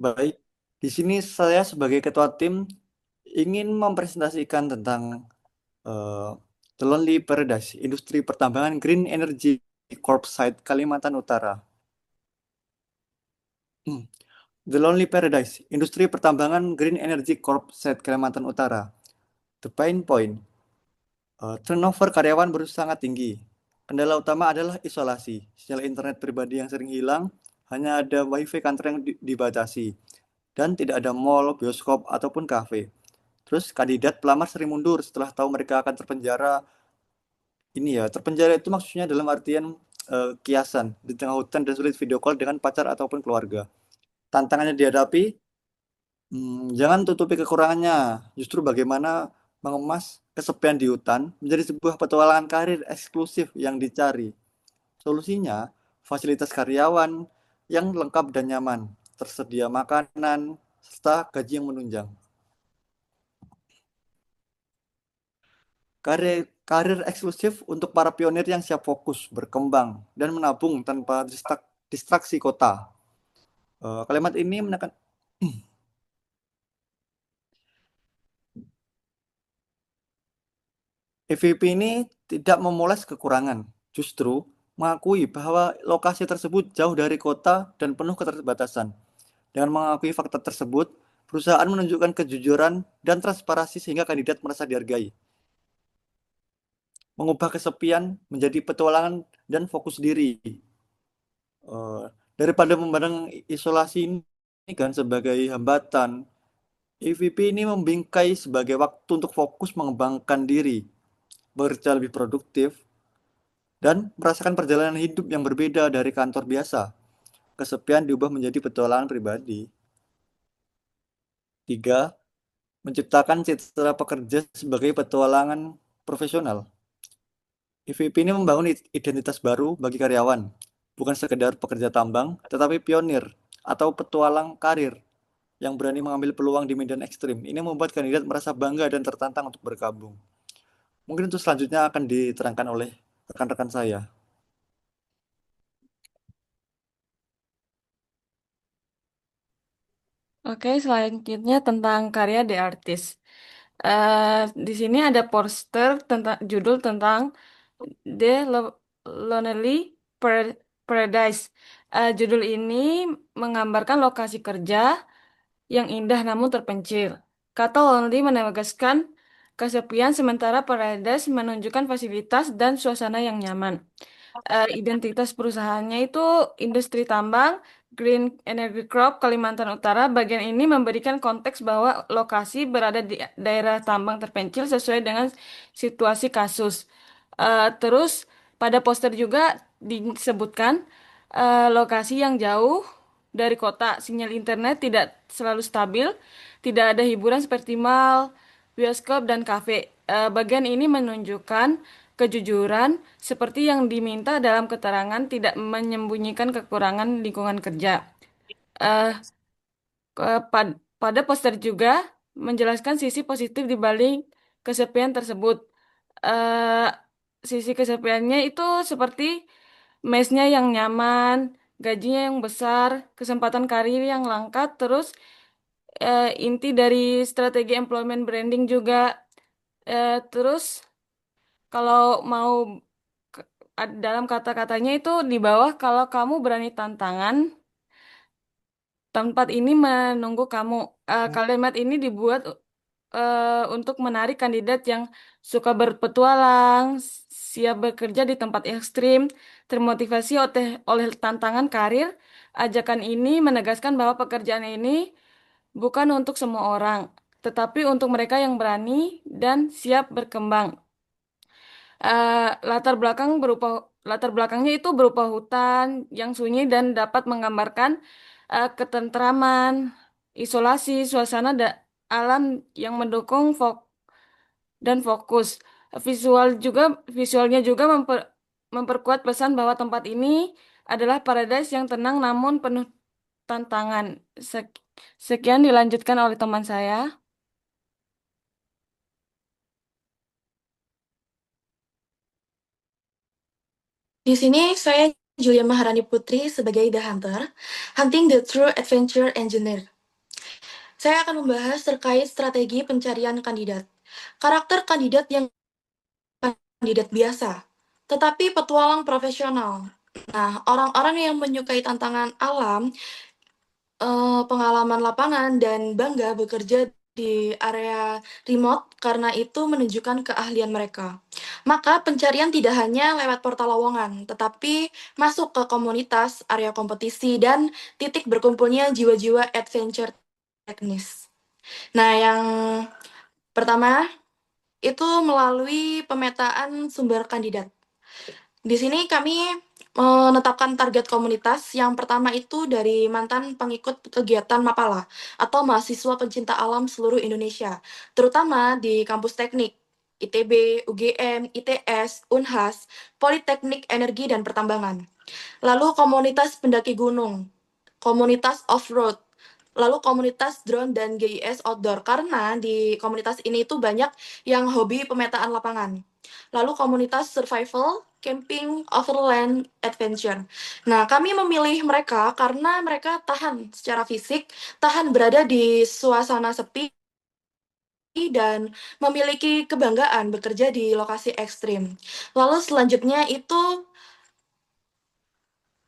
Baik, di sini saya sebagai ketua tim ingin mempresentasikan tentang eh, The Lonely Paradise, industri pertambangan Green Energy Corp Site Kalimantan Utara. Hmm. The Lonely Paradise, industri pertambangan Green Energy Corp Site Kalimantan Utara. The pain point, turnover karyawan baru sangat tinggi. Kendala utama adalah isolasi, sinyal internet pribadi yang sering hilang, hanya ada wifi kantor yang dibatasi, dan tidak ada mall, bioskop, ataupun kafe. Terus kandidat pelamar sering mundur setelah tahu mereka akan terpenjara. Ini ya, terpenjara itu maksudnya dalam artian kiasan di tengah hutan dan sulit video call dengan pacar ataupun keluarga. Tantangannya dihadapi, jangan tutupi kekurangannya. Justru bagaimana mengemas kesepian di hutan menjadi sebuah petualangan karir eksklusif yang dicari. Solusinya, fasilitas karyawan yang lengkap dan nyaman, tersedia makanan, serta gaji yang menunjang. Karir eksklusif untuk para pionir yang siap fokus, berkembang, dan menabung tanpa distraksi kota. Kalimat ini menekan EVP ini tidak memoles kekurangan, justru mengakui bahwa lokasi tersebut jauh dari kota dan penuh keterbatasan. Dengan mengakui fakta tersebut, perusahaan menunjukkan kejujuran dan transparansi sehingga kandidat merasa dihargai. Mengubah kesepian menjadi petualangan dan fokus diri. Eh, Daripada memandang isolasi ini kan sebagai hambatan, EVP ini membingkai sebagai waktu untuk fokus mengembangkan diri, bekerja lebih produktif, dan merasakan perjalanan hidup yang berbeda dari kantor biasa. Kesepian diubah menjadi petualangan pribadi. Tiga, menciptakan citra pekerja sebagai petualangan profesional. EVP ini membangun identitas baru bagi karyawan, bukan sekedar pekerja tambang, tetapi pionir atau petualang karir yang berani mengambil peluang di medan ekstrim. Ini membuat kandidat merasa bangga dan tertantang untuk bergabung. Mungkin untuk selanjutnya akan diterangkan oleh rekan-rekan saya. Oke, selanjutnya tentang karya The Artist. Di sini ada poster tentang judul tentang The Lonely Paradise. Judul ini menggambarkan lokasi kerja yang indah namun terpencil. Kata lonely menegaskan kesepian, sementara paradise menunjukkan fasilitas dan suasana yang nyaman. Identitas perusahaannya itu industri tambang, Green Energy Crop, Kalimantan Utara. Bagian ini memberikan konteks bahwa lokasi berada di daerah tambang terpencil sesuai dengan situasi kasus. Terus pada poster juga disebutkan lokasi yang jauh dari kota, sinyal internet tidak selalu stabil, tidak ada hiburan seperti mall, bioskop, dan kafe. Bagian ini menunjukkan kejujuran seperti yang diminta dalam keterangan, tidak menyembunyikan kekurangan lingkungan kerja. Eh, pada poster juga menjelaskan sisi positif di balik kesepian tersebut. Eh, Sisi kesepiannya itu seperti mesnya yang nyaman, gajinya yang besar, kesempatan karir yang langka, terus inti dari strategi employment branding juga. Terus kalau mau ke- dalam kata-katanya itu di bawah, kalau kamu berani tantangan, tempat ini menunggu kamu. Kalimat ini dibuat untuk menarik kandidat yang suka berpetualang, siap bekerja di tempat ekstrim, termotivasi oleh tantangan karir. Ajakan ini menegaskan bahwa pekerjaan ini bukan untuk semua orang, tetapi untuk mereka yang berani dan siap berkembang. eh, latar belakangnya itu berupa hutan yang sunyi dan dapat menggambarkan ketentraman, isolasi, alam yang mendukung dan fokus. Visualnya juga memperkuat pesan bahwa tempat ini adalah paradise yang tenang namun penuh tantangan. Sekian dilanjutkan oleh teman saya. Di sini saya Julia Maharani Putri sebagai The Hunter, Hunting the True Adventure Engineer. Saya akan membahas terkait strategi pencarian kandidat. Karakter kandidat yang kandidat biasa, tetapi petualang profesional. Nah, orang-orang yang menyukai tantangan alam, pengalaman lapangan, dan bangga bekerja di area remote karena itu menunjukkan keahlian mereka. Maka pencarian tidak hanya lewat portal lowongan, tetapi masuk ke komunitas, area kompetisi, dan titik berkumpulnya jiwa-jiwa adventure teknis. Nah, yang pertama itu melalui pemetaan sumber kandidat. Di sini kami menetapkan target komunitas. Yang pertama itu dari mantan pengikut kegiatan Mapala atau mahasiswa pencinta alam seluruh Indonesia, terutama di kampus teknik, ITB, UGM, ITS, Unhas, Politeknik Energi dan Pertambangan. Lalu komunitas pendaki gunung, komunitas off-road, lalu komunitas drone dan GIS outdoor, karena di komunitas ini itu banyak yang hobi pemetaan lapangan. Lalu komunitas survival, camping, overland, adventure. Nah, kami memilih mereka karena mereka tahan secara fisik, tahan berada di suasana sepi, dan memiliki kebanggaan bekerja di lokasi ekstrim. Lalu selanjutnya itu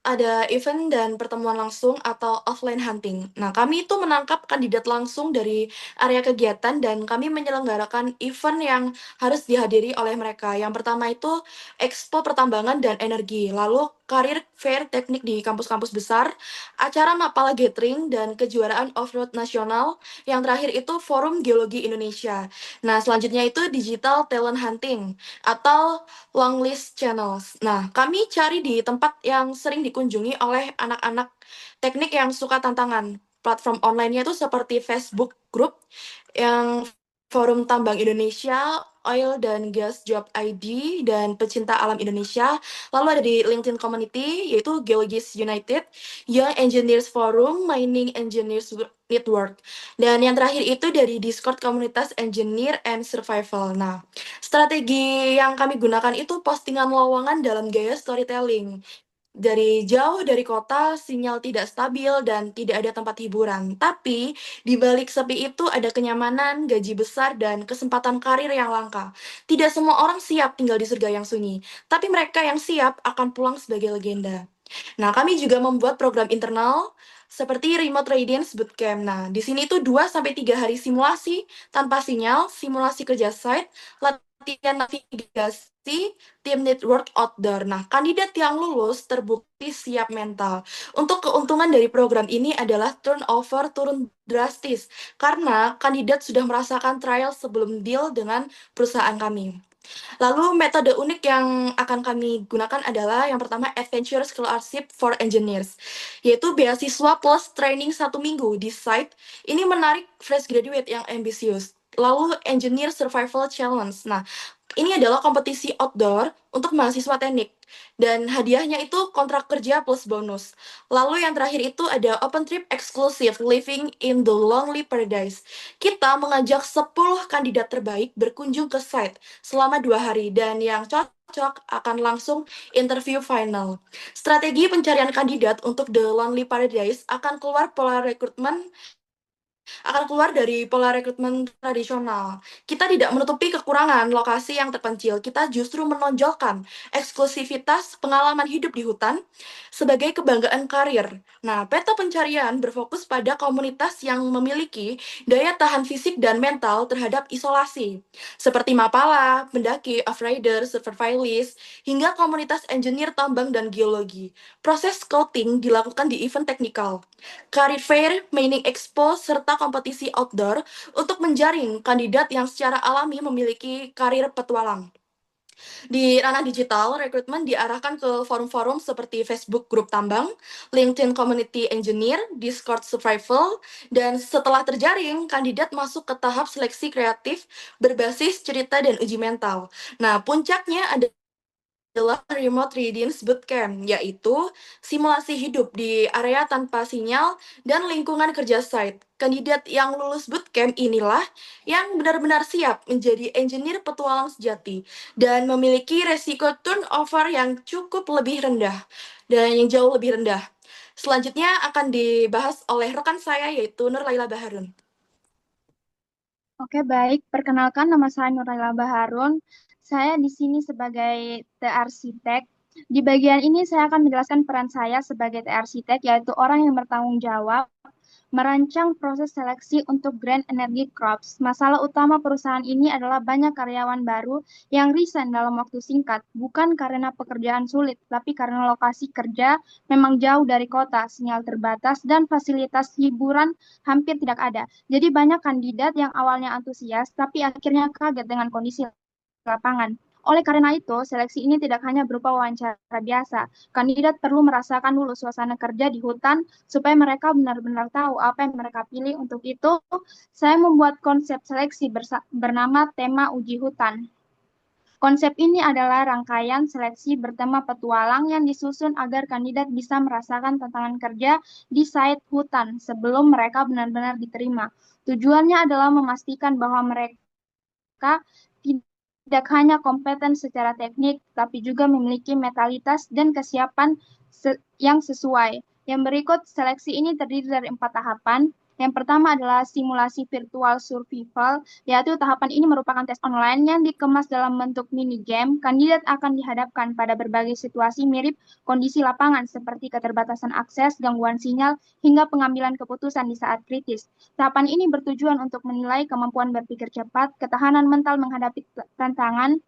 ada event dan pertemuan langsung atau offline hunting. Nah, kami itu menangkap kandidat langsung dari area kegiatan dan kami menyelenggarakan event yang harus dihadiri oleh mereka. Yang pertama itu Expo Pertambangan dan Energi, lalu karir fair teknik di kampus-kampus besar, acara Mapala Gathering, dan kejuaraan off-road nasional. Yang terakhir itu Forum Geologi Indonesia. Nah, selanjutnya itu digital talent hunting atau long list channels. Nah, kami cari di tempat yang sering dikunjungi oleh anak-anak teknik yang suka tantangan. Platform online-nya itu seperti Facebook Group, yang Forum Tambang Indonesia, Oil dan Gas Job ID, dan Pecinta Alam Indonesia. Lalu ada di LinkedIn Community, yaitu Geologist United, Young Engineers Forum, Mining Engineers Network. Dan yang terakhir itu dari Discord Komunitas Engineer and Survival. Nah, strategi yang kami gunakan itu postingan lowongan dalam gaya storytelling. Dari jauh dari kota, sinyal tidak stabil, dan tidak ada tempat hiburan. Tapi, di balik sepi itu ada kenyamanan, gaji besar, dan kesempatan karir yang langka. Tidak semua orang siap tinggal di surga yang sunyi, tapi mereka yang siap akan pulang sebagai legenda. Nah, kami juga membuat program internal seperti Remote Radiance Bootcamp. Nah, di sini itu 2-3 hari simulasi tanpa sinyal, simulasi kerja site, latihan navigasi, tim network outdoor. Nah, kandidat yang lulus terbukti siap mental. Untuk keuntungan dari program ini adalah turnover turun drastis karena kandidat sudah merasakan trial sebelum deal dengan perusahaan kami. Lalu metode unik yang akan kami gunakan adalah yang pertama Adventure Scholarship for Engineers, yaitu beasiswa plus training 1 minggu di site. Ini menarik fresh graduate yang ambisius. Lalu Engineer Survival Challenge. Nah, ini adalah kompetisi outdoor untuk mahasiswa teknik. Dan hadiahnya itu kontrak kerja plus bonus. Lalu yang terakhir itu ada open trip eksklusif Living in the Lonely Paradise. Kita mengajak 10 kandidat terbaik berkunjung ke site selama 2 hari, dan yang cocok akan langsung interview final. Strategi pencarian kandidat untuk The Lonely Paradise akan keluar dari pola rekrutmen tradisional. Kita tidak menutupi kekurangan lokasi yang terpencil, kita justru menonjolkan eksklusivitas pengalaman hidup di hutan sebagai kebanggaan karir. Nah, peta pencarian berfokus pada komunitas yang memiliki daya tahan fisik dan mental terhadap isolasi, seperti Mapala, pendaki, off-rider, survivalist, hingga komunitas engineer tambang dan geologi. Proses scouting dilakukan di event teknikal, career fair, mining expo, serta kompetisi outdoor untuk menjaring kandidat yang secara alami memiliki karir petualang. Di ranah digital, rekrutmen diarahkan ke forum-forum seperti Facebook Grup Tambang, LinkedIn Community Engineer, Discord Survival, dan setelah terjaring, kandidat masuk ke tahap seleksi kreatif berbasis cerita dan uji mental. Nah, puncaknya ada adalah Remote Readings Bootcamp, yaitu simulasi hidup di area tanpa sinyal dan lingkungan kerja site. Kandidat yang lulus bootcamp inilah yang benar-benar siap menjadi engineer petualang sejati dan memiliki resiko turnover yang cukup lebih rendah dan yang jauh lebih rendah. Selanjutnya akan dibahas oleh rekan saya yaitu Nur Laila Baharun. Oke, baik. Perkenalkan, nama saya Nuraila Baharun. Saya di sini sebagai arsitek. Di bagian ini saya akan menjelaskan peran saya sebagai arsitek, yaitu orang yang bertanggung jawab merancang proses seleksi untuk Grand Energy Corps. Masalah utama perusahaan ini adalah banyak karyawan baru yang resign dalam waktu singkat, bukan karena pekerjaan sulit, tapi karena lokasi kerja memang jauh dari kota, sinyal terbatas, dan fasilitas hiburan hampir tidak ada. Jadi banyak kandidat yang awalnya antusias, tapi akhirnya kaget dengan kondisi lapangan. Oleh karena itu, seleksi ini tidak hanya berupa wawancara biasa. Kandidat perlu merasakan dulu suasana kerja di hutan supaya mereka benar-benar tahu apa yang mereka pilih. Untuk itu, saya membuat konsep seleksi bernama tema uji hutan. Konsep ini adalah rangkaian seleksi bertema petualang yang disusun agar kandidat bisa merasakan tantangan kerja di site hutan sebelum mereka benar-benar diterima. Tujuannya adalah memastikan bahwa mereka tidak hanya kompeten secara teknik, tapi juga memiliki mentalitas dan kesiapan yang sesuai. Yang berikut, seleksi ini terdiri dari 4 tahapan. Yang pertama adalah simulasi virtual survival, yaitu tahapan ini merupakan tes online yang dikemas dalam bentuk mini game. Kandidat akan dihadapkan pada berbagai situasi mirip kondisi lapangan seperti keterbatasan akses, gangguan sinyal, hingga pengambilan keputusan di saat kritis. Tahapan ini bertujuan untuk menilai kemampuan berpikir cepat, ketahanan mental menghadapi tantangan,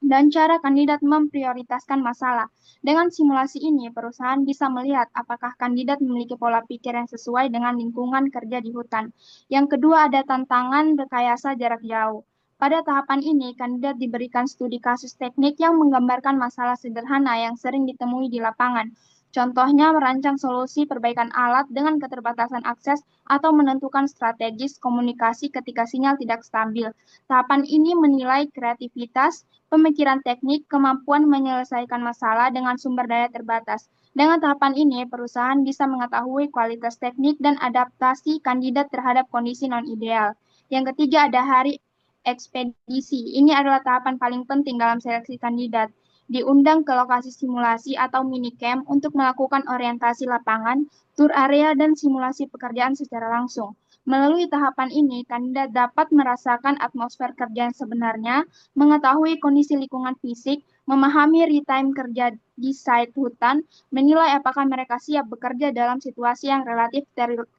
dan cara kandidat memprioritaskan masalah. Dengan simulasi ini, perusahaan bisa melihat apakah kandidat memiliki pola pikir yang sesuai dengan lingkungan kerja di hutan. Yang kedua ada tantangan rekayasa jarak jauh. Pada tahapan ini, kandidat diberikan studi kasus teknik yang menggambarkan masalah sederhana yang sering ditemui di lapangan. Contohnya merancang solusi perbaikan alat dengan keterbatasan akses atau menentukan strategis komunikasi ketika sinyal tidak stabil. Tahapan ini menilai kreativitas, pemikiran teknik, kemampuan menyelesaikan masalah dengan sumber daya terbatas. Dengan tahapan ini, perusahaan bisa mengetahui kualitas teknik dan adaptasi kandidat terhadap kondisi non-ideal. Yang ketiga ada hari ekspedisi. Ini adalah tahapan paling penting dalam seleksi kandidat. Diundang ke lokasi simulasi atau minicamp untuk melakukan orientasi lapangan, tur area, dan simulasi pekerjaan secara langsung. Melalui tahapan ini, kandidat dapat merasakan atmosfer kerja yang sebenarnya, mengetahui kondisi lingkungan fisik, memahami real-time kerja di site hutan, menilai apakah mereka siap bekerja dalam situasi yang relatif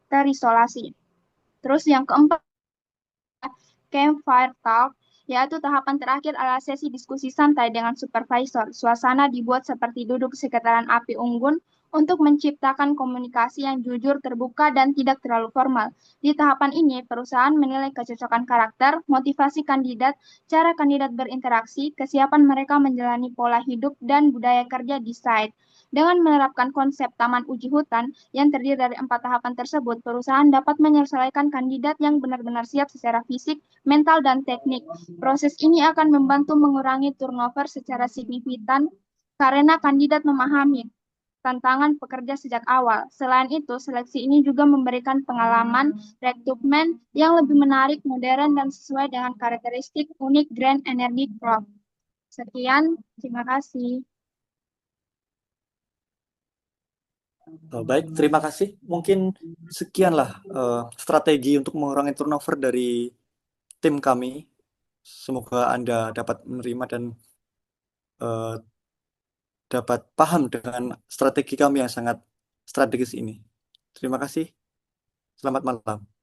terisolasi. Terus yang keempat, Campfire Talk, yaitu tahapan terakhir adalah sesi diskusi santai dengan supervisor. Suasana dibuat seperti duduk sekitaran api unggun untuk menciptakan komunikasi yang jujur, terbuka, dan tidak terlalu formal. Di tahapan ini, perusahaan menilai kecocokan karakter, motivasi kandidat, cara kandidat berinteraksi, kesiapan mereka menjalani pola hidup, dan budaya kerja di site. Dengan menerapkan konsep taman uji hutan yang terdiri dari 4 tahapan tersebut, perusahaan dapat menyelesaikan kandidat yang benar-benar siap secara fisik, mental, dan teknik. Proses ini akan membantu mengurangi turnover secara signifikan karena kandidat memahami tantangan pekerja sejak awal. Selain itu, seleksi ini juga memberikan pengalaman rekrutmen yang lebih menarik, modern, dan sesuai dengan karakteristik unik Grand Energy Corp. Sekian, terima kasih. Baik, terima kasih. Mungkin sekianlah strategi untuk mengurangi turnover dari tim kami. Semoga Anda dapat menerima dan eh, dapat paham dengan strategi kami yang sangat strategis ini. Terima kasih. Selamat malam.